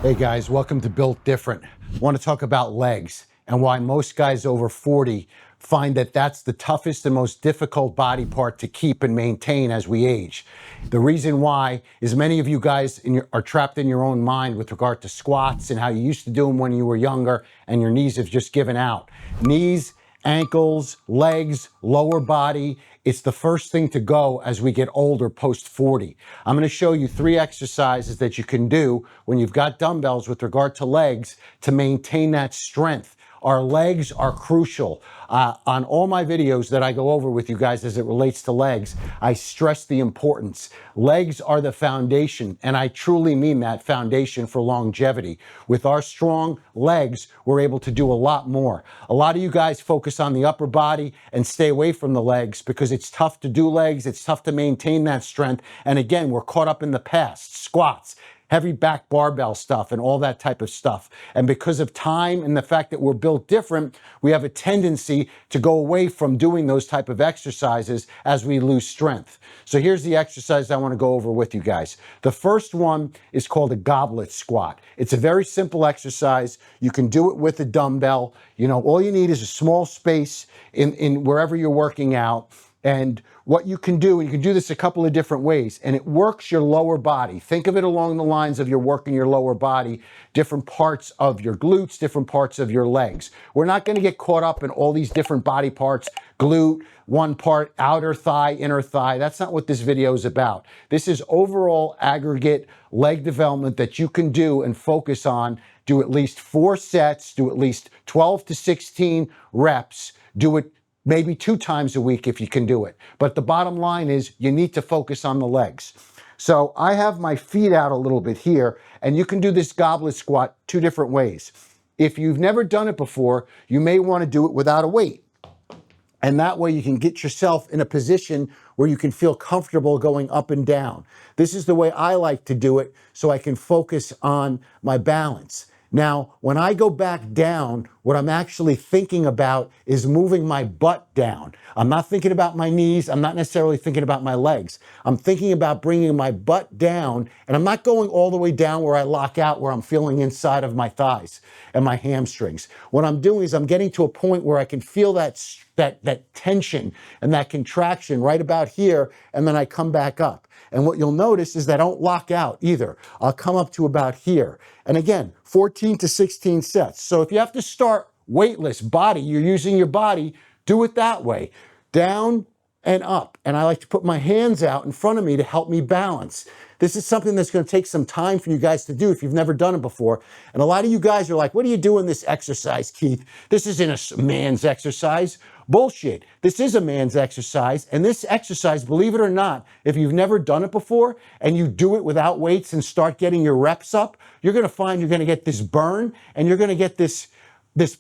Hey guys, welcome to Built Different. I want to talk about legs and why most guys over 40 find that that's the toughest and most difficult body part to keep and maintain as we age. The reason why is many of you guys are trapped in your own mind with regard to squats and how you used to do them when you were younger and your knees have just given out. Knees, ankles, legs, lower body, it's the first thing to go as we get older post 40. I'm going to show you 3 exercises that you can do when you've got dumbbells with regard to legs to maintain that strength. Our legs are crucial. On all my videos that I go over with you guys as it relates to legs, I stress the importance. Legs are the foundation, and I truly mean that, foundation for longevity. With our strong legs, we're able to do a lot more. A lot of you guys focus on the upper body and stay away from the legs because it's tough to do legs, it's tough to maintain that strength, and again, we're caught up in the past. Squats, heavy back barbell stuff and all that type of stuff. And because of time and the fact that we're built different, we have a tendency to go away from doing those type of exercises as we lose strength. So here's the exercise I want to go over with you guys. The first one is called a goblet squat. It's a very simple exercise. You can do it with a dumbbell. You know, all you need is a small space in wherever you're working out. And what you can do, and you can do this a couple of different ways, and it works your lower body. Think of it along the lines of you're working your lower body, different parts of your glutes, different parts of your legs. We're not going to get caught up in all these different body parts, glute, one part, outer thigh, inner thigh. That's not what this video is about. This is overall aggregate leg development that you can do and focus on. Do at least 4 sets, do at least 12 to 16 reps, do it maybe 2 times a week if you can do it. But the bottom line is you need to focus on the legs. So I have my feet out a little bit here, and you can do this goblet squat 2 different ways. If you've never done it before, you may want to do it without a weight. And that way you can get yourself in a position where you can feel comfortable going up and down. This is the way I like to do it so I can focus on my balance. Now, when I go back down, what I'm actually thinking about is moving my butt down. I'm not thinking about my knees. I'm not necessarily thinking about my legs. I'm thinking about bringing my butt down, and I'm not going all the way down where I lock out, where I'm feeling inside of my thighs and my hamstrings. What I'm doing is I'm getting to a point where I can feel that tension and that contraction right about here, and then I come back up. And what you'll notice is that I don't lock out either. I'll come up to about here. And again, 14 to 16 sets. So if you have to start weightless body, you're using your body, do it that way. Down and up. And I like to put my hands out in front of me to help me balance. This is something that's going to take some time for you guys to do if you've never done it before. And a lot of you guys are like, what are you doing this exercise, Keith? This isn't a man's exercise. Bullshit. This is a man's exercise. And this exercise, believe it or not, if you've never done it before and you do it without weights and start getting your reps up, you're going to find you're going to get this burn and you're going to get this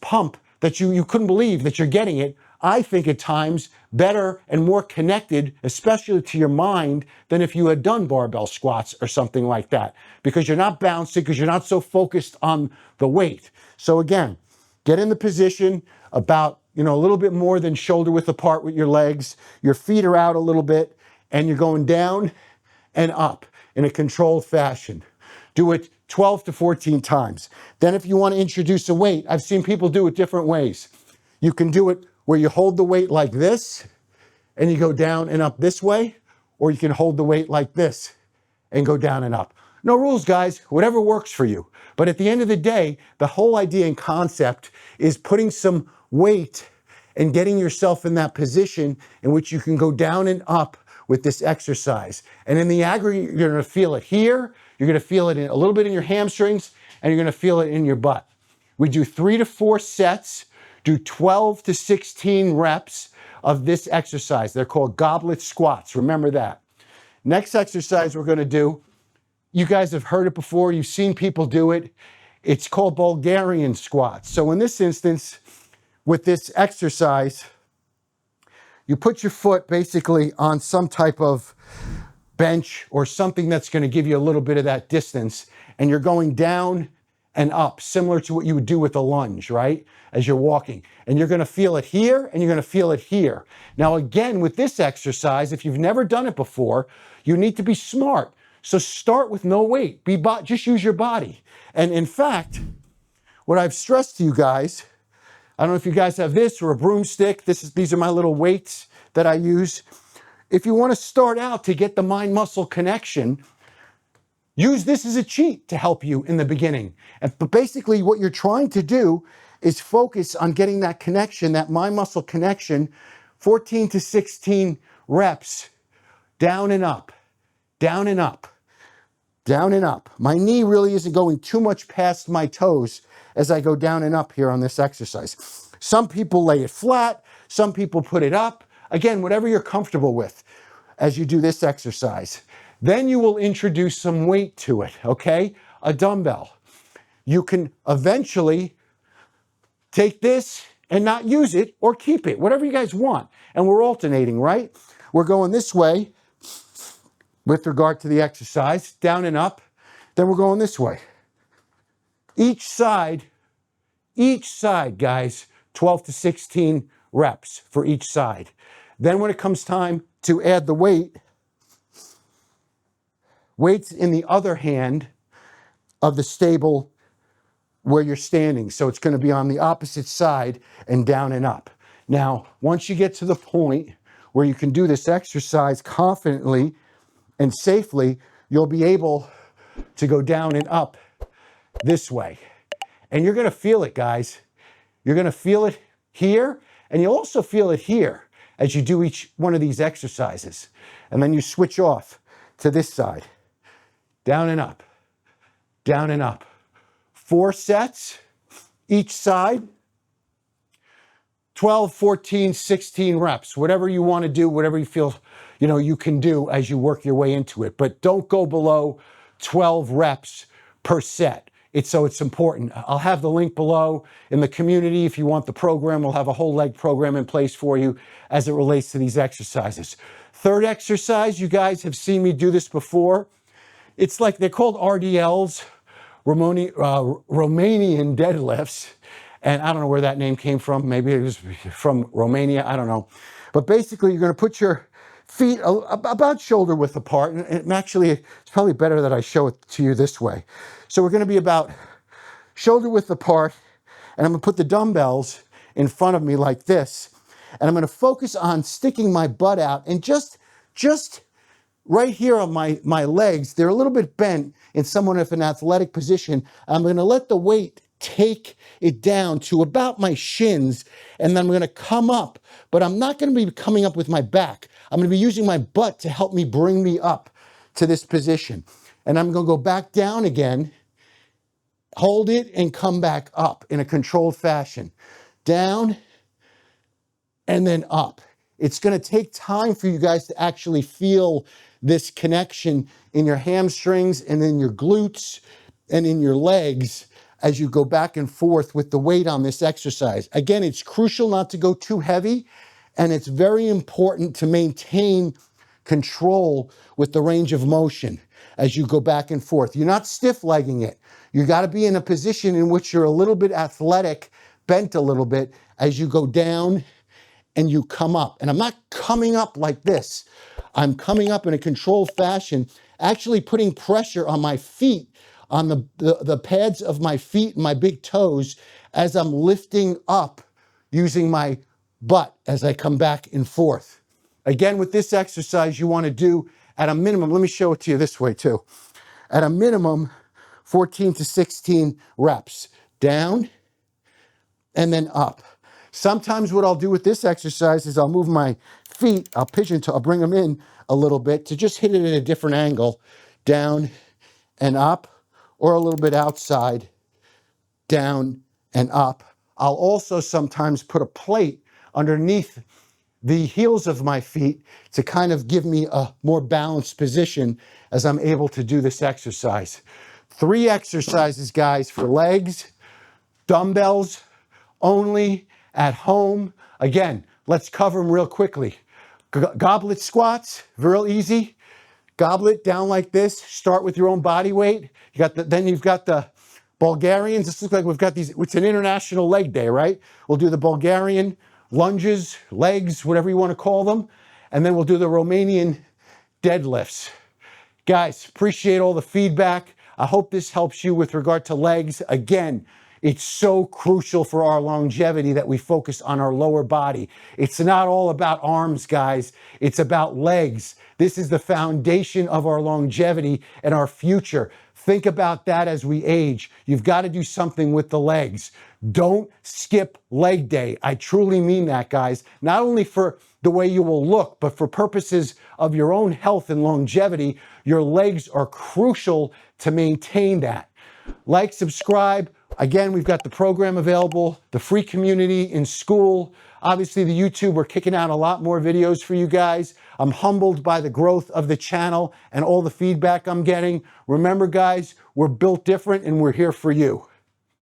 pump that you couldn't believe that you're getting it. I think at times better and more connected, especially to your mind, than if you had done barbell squats or something like that, because you're not bouncing, because you're not so focused on the weight. So again, get in the position about, a little bit more than shoulder width apart with your legs. Your feet are out a little bit, and you're going down and up in a controlled fashion. Do it 12 to 14 times. Then if you want to introduce a weight, I've seen people do it different ways. You can do it where you hold the weight like this and you go down and up this way, or you can hold the weight like this and go down and up. No rules, guys, whatever works for you. But at the end of the day, the whole idea and concept is putting some weight and getting yourself in that position in which you can go down and up with this exercise. And in the aggregate, you're going to feel it here, you're going to feel it a little bit in your hamstrings, and you're going to feel it in your butt. We do 3 to 4 sets, do 12 to 16 reps of this exercise. They're called goblet squats. Remember that. Next exercise we're going to do, you guys have heard it before, you've seen people do it. It's called Bulgarian squats. So in this instance, with this exercise, you put your foot basically on some type of bench or something that's going to give you a little bit of that distance, and you're going down and up, similar to what you would do with a lunge, right? As you're walking. And you're going to feel it here, and you're going to feel it here. Now, again, with this exercise, if you've never done it before, you need to be smart. So start with no weight. Just use your body. And in fact, what I've stressed to you guys, I don't know if you guys have this or a broomstick. These are my little weights that I use. If you want to start out to get the mind-muscle connection, use this as a cheat to help you in the beginning. But basically what you're trying to do is focus on getting that connection, that mind-muscle connection, 14 to 16 reps, down and up, down and up, down and up. My knee really isn't going too much past my toes as I go down and up here on this exercise. Some people lay it flat, some people put it up. Again, whatever you're comfortable with as you do this exercise. Then you will introduce some weight to it, okay? A dumbbell. You can eventually take this and not use it or keep it, whatever you guys want. And we're alternating, right? We're going this way with regard to the exercise, down and up. Then we're going this way. Each side, guys, 12 to 16 reps for each side. Then when it comes time to add the weight's in the other hand of the stable where you're standing. So it's going to be on the opposite side and down and up. Now, once you get to the point where you can do this exercise confidently and safely, you'll be able to go down and up this way. And you're going to feel it, guys. You're going to feel it here, and you'll also feel it here as you do each one of these exercises. And then you switch off to this side. Down and up, down and up. 4 sets, each side, 12, 14, 16 reps, whatever you want to do, whatever you feel, you can do as you work your way into it. But don't go below 12 reps per set. It's important. I'll have the link below in the community. If you want the program, we'll have a whole leg program in place for you as it relates to these exercises. Third exercise, you guys have seen me do this before. It's like, they're called RDLs, Romanian deadlifts. And I don't know where that name came from. Maybe it was from Romania. I don't know. But basically, you're going to put your feet about shoulder width apart. And actually, it's probably better that I show it to you this way. So we're going to be about shoulder width apart. And I'm going to put the dumbbells in front of me like this. And I'm going to focus on sticking my butt out and just right here on my legs. They're a little bit bent in somewhat of an athletic position. I'm going to let the weight take it down to about my shins, and then I'm going to come up, but I'm not going to be coming up with my back. I'm going to be using my butt to help me bring me up to this position. And I'm going to go back down again, hold it, and come back up in a controlled fashion. Down, and then up. It's going to take time for you guys to actually feel this connection in your hamstrings and in your glutes and in your legs as you go back and forth with the weight on this exercise. Again, it's crucial not to go too heavy, and it's very important to maintain control with the range of motion as you go back and forth. You're not stiff-legging it. You got to be in a position in which you're a little bit athletic, bent a little bit as you go down and you come up. And I'm not coming up like this. I'm coming up in a controlled fashion, actually putting pressure on my feet, on the pads of my feet and my big toes as I'm lifting up using my butt as I come back and forth. Again, with this exercise, you want to do at a minimum, let me show it to you this way too. At a minimum, 14 to 16 reps. Down and then up. Sometimes what I'll do with this exercise is I'll move my feet, I'll bring them in a little bit to just hit it at a different angle. Down and up, or a little bit outside, down and up. I'll also sometimes put a plate underneath the heels of my feet to kind of give me a more balanced position as I'm able to do this exercise. 3 exercises, guys, for legs, dumbbells only at home. Again, let's cover them real quickly. Goblet squats, real easy. Goblet down like this. Start with your own body weight. Then you've got the Bulgarians. This looks like we've got these. It's an international leg day, right? We'll do the Bulgarian lunges, legs, whatever you want to call them. And then we'll do the Romanian deadlifts. Guys, appreciate all the feedback. I hope this helps you with regard to legs. Again, it's so crucial for our longevity that we focus on our lower body. It's not all about arms, guys. It's about legs. This is the foundation of our longevity and our future. Think about that as we age. You've got to do something with the legs. Don't skip leg day. I truly mean that, guys. Not only for the way you will look, but for purposes of your own health and longevity, your legs are crucial to maintain that. Like, subscribe. Again, we've got the program available, the free community in school. Obviously, the YouTube, we're kicking out a lot more videos for you guys. I'm humbled by the growth of the channel and all the feedback I'm getting. Remember, guys, we're built different and we're here for you.